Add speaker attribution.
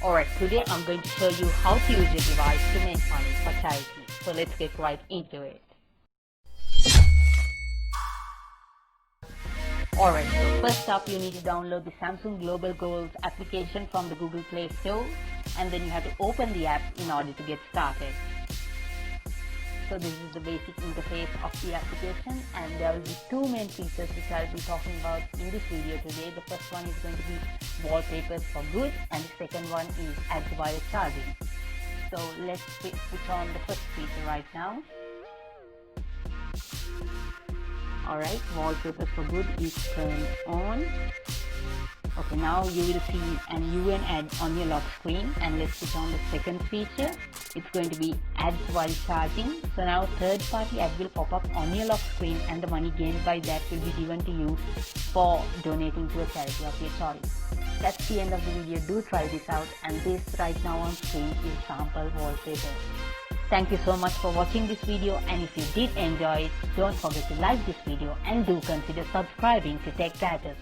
Speaker 1: Alright, today I'm going to show you how to use your device to make money for charity. So let's get right into it. Alright, so first up you need to download the Samsung Global Goals application from the Google Play Store, and then you have to open the app in order to get started. So this is the basic interface of the application, and there will be two main features which I'll be talking about in this video today. The first one is going to be wallpapers for good, and the second one is ads via charging. So let's switch on the first feature right now. Alright, wallpapers for good is turned on. Okay, now you will see an UN ad on your lock screen, and let's switch on the second feature. It's going to be ads while charging. So now third-party ad will pop up on your lock screen, and the money gained by that will be given to you for donating to a charity of your choice. That's the end of the video. Do try this out, and this right now on screen is sample wallpaper. Thank you so much for watching this video, and if you did enjoy it, don't forget to like this video and do consider subscribing to Tech Gadgets.